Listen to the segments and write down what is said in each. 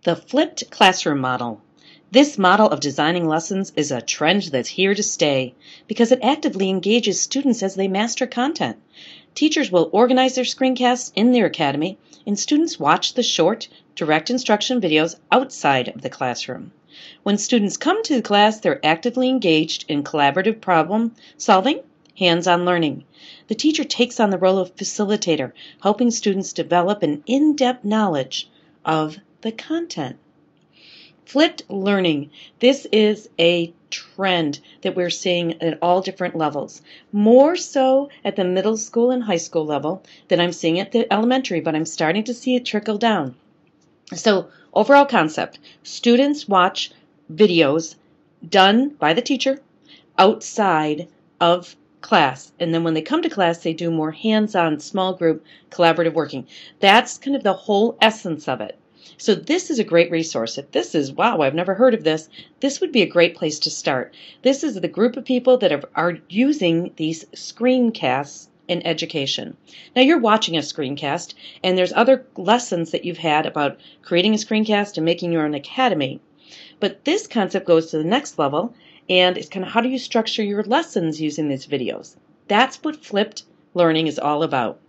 The flipped classroom model. This model of designing lessons is a trend that's here to stay because it actively engages students as they master content. Teachers will organize their screencasts in their academy, and students watch the short, direct instruction videos outside of the classroom. When students come to the class, they're actively engaged in collaborative problem solving, hands-on learning. The teacher takes on the role of facilitator, helping students develop an in-depth knowledge of the content. Flipped learning. This is a trend that we're seeing at all different levels. More so at the middle school and high school level than I'm seeing at the elementary, but I'm starting to see it trickle down. So, overall concept, students watch videos done by the teacher outside of class. And then when they come to class, they do more hands-on, small group, collaborative working. That's kind of the whole essence of it. So this is a great resource. If this is, wow, I've never heard of this, this would be a great place to start. This is the group of people that are using these screencasts in education. Now you're watching a screencast, and there's other lessons that you've had about creating a screencast and making your own academy. But this concept goes to the next level, and it's kind of how do you structure your lessons using these videos. That's what flipped learning is all about.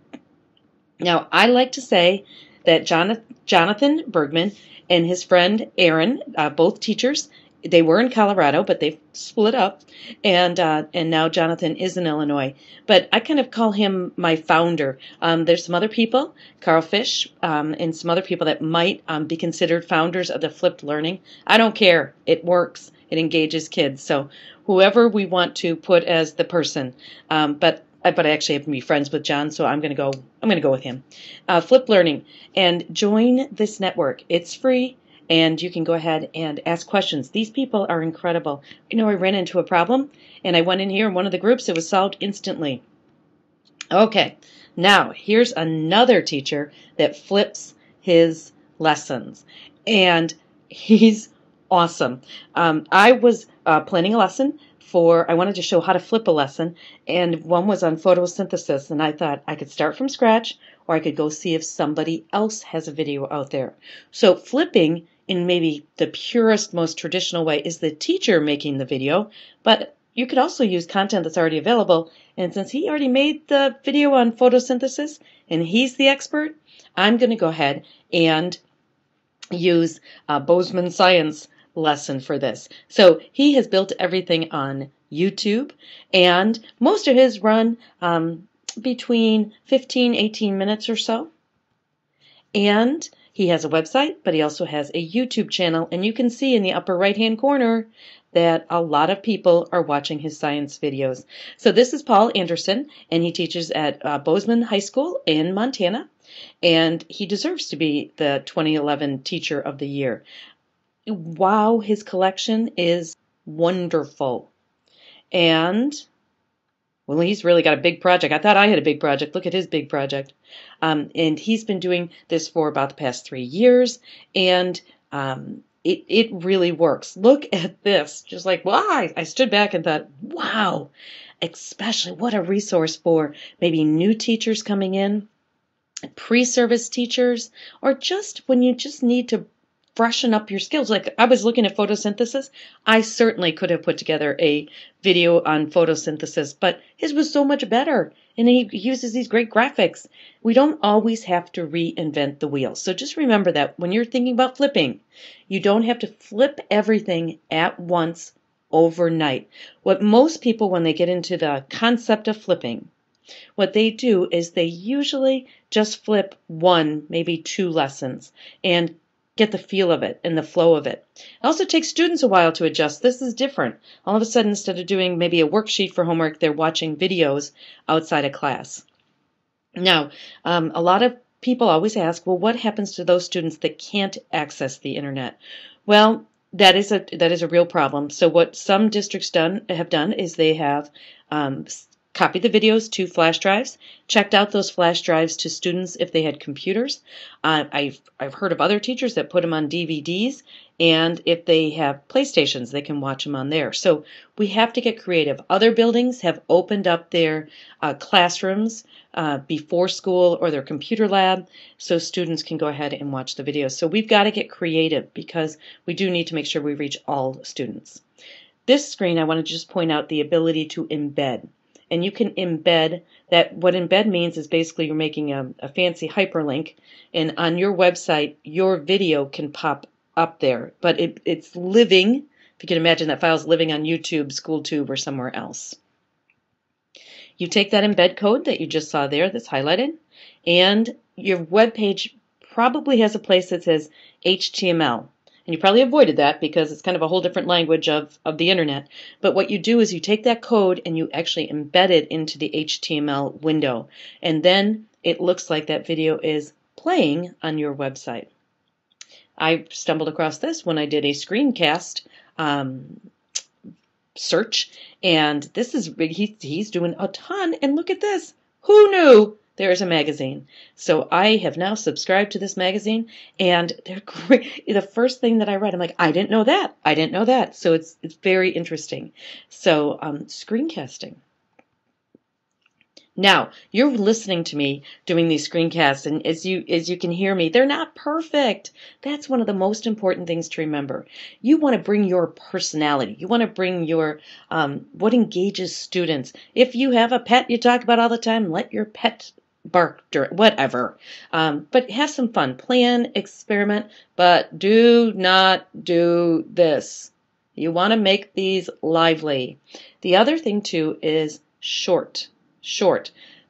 Now, I like to say that Jonathan Bergman and his friend Aaron, both teachers, they were in Colorado, but they've split up, and now Jonathan is in Illinois. But I kind of call him my founder. There's some other people, Carl Fish, and some other people that might be considered founders of the flipped learning. I don't care. It works. It engages kids. So whoever we want to put as the person, but I actually have to be friends with John, so I'm going to go with him. Flip Learning, and join this network. It's free, and you can go ahead and ask questions. These people are incredible. I ran into a problem, and I went in here in one of the groups. It was solved instantly. Okay, now here's another teacher that flips his lessons, and he's awesome. I was planning a lesson. I wanted to show how to flip a lesson, and one was on photosynthesis, and I thought I could start from scratch, or I could go see if somebody else has a video out there. So flipping, in maybe the purest, most traditional way, is the teacher making the video, but you could also use content that's already available, and since he already made the video on photosynthesis, and he's the expert, I'm going to go ahead and use Bozeman Science lesson for this. So he has built everything on YouTube, and most of his run between 18 minutes or so. And he has a website, but he also has a YouTube channel, and you can see in the upper right hand corner that a lot of people are watching his science videos. So this is Paul Anderson, and he teaches at Bozeman High School in Montana, and he deserves to be the 2011 Teacher of the Year. Wow, his collection is wonderful. And, well, he's really got a big project. I thought I had a big project. Look at his big project. And he's been doing this for about the past 3 years, and it really works. Look at this. Just like, wow, I stood back and thought, wow, especially what a resource for maybe new teachers coming in, pre-service teachers, or just when you just need to freshen up your skills. Like I was looking at photosynthesis. I certainly could have put together a video on photosynthesis, but his was so much better. And he uses these great graphics. We don't always have to reinvent the wheel. So just remember that when you're thinking about flipping, you don't have to flip everything at once overnight. What most people, when they get into the concept of flipping, what they do is they usually just flip one, maybe two lessons, and get the feel of it and the flow of it. It also takes students a while to adjust. This is different. All of a sudden, instead of doing maybe a worksheet for homework, they're watching videos outside of class. Now, a lot of people always ask, well, what happens to those students that can't access the internet? Well, that is a real problem. So what some districts have done is they have copied the videos to flash drives, checked out those flash drives to students if they had computers. I've heard of other teachers that put them on DVDs, and if they have PlayStations, they can watch them on there. So we have to get creative. Other buildings have opened up their classrooms before school or their computer lab so students can go ahead and watch the videos. So we've got to get creative because we do need to make sure we reach all students. This screen, I want to just point out the ability to embed. And you can embed that. What embed means is basically you're making a fancy hyperlink, and on your website, your video can pop up there. But it's living, if you can imagine that file's living on YouTube, SchoolTube, or somewhere else. You take that embed code that you just saw there that's highlighted, and your web page probably has a place that says HTML. And you probably avoided that because it's kind of a whole different language of the internet. But what you do is you take that code and you actually embed it into the HTML window. And then it looks like that video is playing on your website. I stumbled across this when I did a screencast search. And this is, he's doing a ton. And look at this. Who knew? There's a magazine. So I have now subscribed to this magazine, and they're great. The first thing that I read, I'm like, I didn't know that. I didn't know that. So it's very interesting. So screencasting. Now, you're listening to me doing these screencasts, and as you can hear me, they're not perfect. That's one of the most important things to remember. You want to bring your personality. You want to bring your what engages students. If you have a pet you talk about all the time, let your pet bark, whatever. But have some fun. Plan, experiment, but do not do this. You want to make these lively. The other thing, too, is short.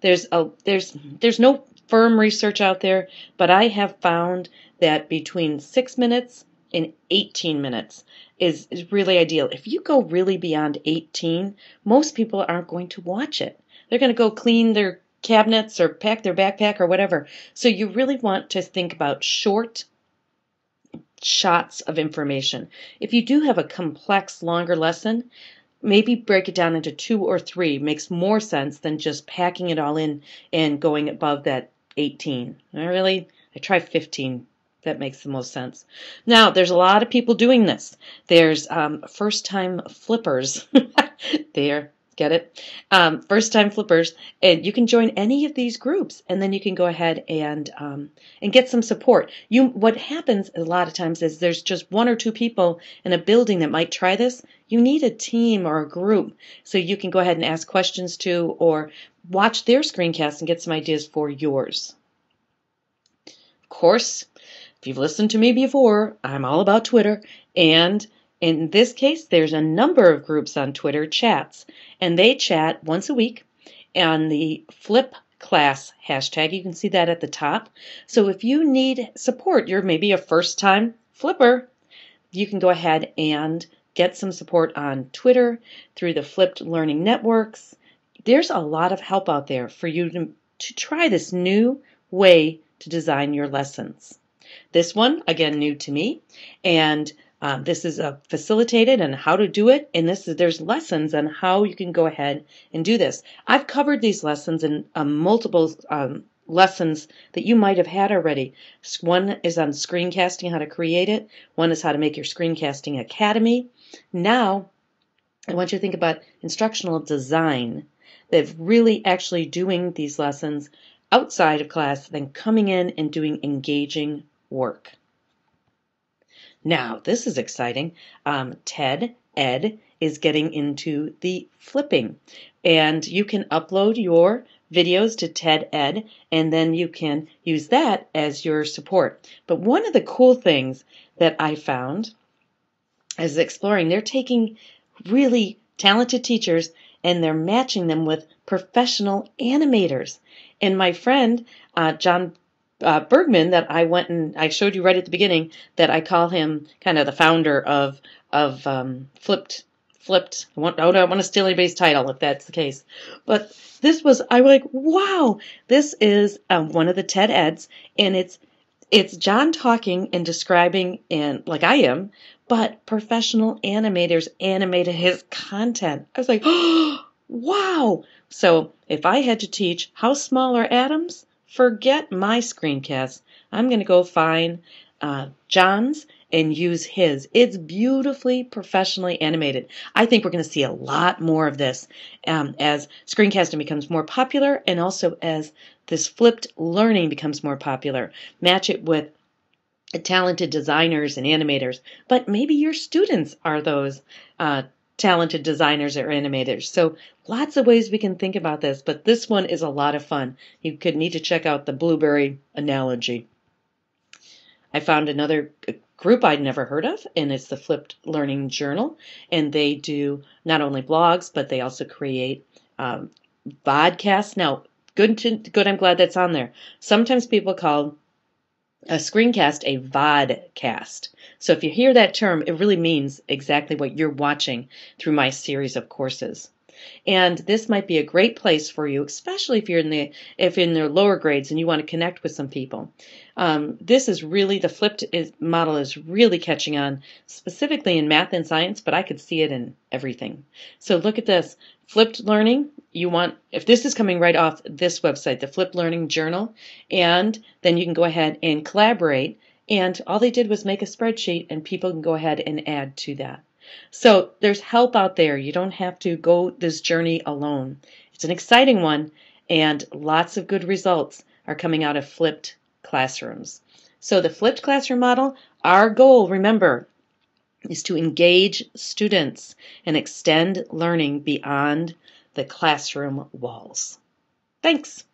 There's no firm research out there, but I have found that between 6 minutes and 18 minutes is really ideal. If you go really beyond 18, most people aren't going to watch it. They're going to go clean their cabinets or pack their backpack or whatever. So you really want to think about short shots of information. If you do have a complex, longer lesson, maybe break it down into 2 or 3. Makes more sense than just packing it all in and going above that 18. I try 15. That makes the most sense. Now, there's a lot of people doing this. There's first-time flippers. There, get it? First-time flippers, and you can join any of these groups, and then you can go ahead and get some support. What happens a lot of times is there's just 1 or 2 people in a building that might try this. You need a team or a group so you can go ahead and ask questions to, or watch their screencasts and get some ideas for yours. Of course, if you've listened to me before, I'm all about Twitter, and in this case, there's a number of groups on Twitter, chats, and they chat once a week on the Flip Class hashtag. You can see that at the top. So if you need support, you're maybe a first-time flipper, you can go ahead and get some support on Twitter through the Flipped Learning Networks. There's a lot of help out there for you to try this new way to design your lessons. This one, again, new to me, and this is facilitated and how to do it, and there's lessons on how you can go ahead and do this. I've covered these lessons in multiple lessons that you might have had already. One is on screencasting, how to create it. One is how to make your screencasting academy. Now, I want you to think about instructional design. They're really actually doing these lessons outside of class, then coming in and doing engaging work. Now, this is exciting. TED Ed is getting into the flipping, and you can upload your videos to TED Ed, and then you can use that as your support. But one of the cool things that I found as exploring, they're taking really talented teachers and they're matching them with professional animators. And my friend, John Bergman, that I showed you right at the beginning, that I call him kind of the founder of Flipped. I don't want to steal anybody's title if that's the case. But I'm like, wow, this is one of the TED Eds, and it's John talking and describing, and like I am, but professional animators animated his content. I was like, oh, Wow! So if I had to teach how small are atoms, forget my screencast. I'm going to go find John's and use his. It's beautifully professionally animated. I think we're going to see a lot more of this as screencasting becomes more popular and also as this flipped learning becomes more popular. Match it with talented designers and animators, but maybe your students are those talented designers or animators. So lots of ways we can think about this, but this one is a lot of fun. You could need to check out the blueberry analogy. I found another group I'd never heard of, and it's the Flipped Learning Journal, and they do not only blogs, but they also create vodcasts. Now, good. I'm glad that's on there. Sometimes people call a screencast a vodcast. So if you hear that term, it really means exactly what you're watching through my series of courses. And this might be a great place for you, especially if you're in the lower grades and you want to connect with some people. This is really the flipped model is really catching on, specifically in math and science, but I could see it in everything. So look at this flipped learning. If this is coming right off this website, the Flipped Learning Journal, and then you can go ahead and collaborate. And all they did was make a spreadsheet, and people can go ahead and add to that. So there's help out there. You don't have to go this journey alone. It's an exciting one, and lots of good results are coming out of flipped classrooms. So the flipped classroom model, our goal, remember, is to engage students and extend learning beyond the classroom walls. Thanks.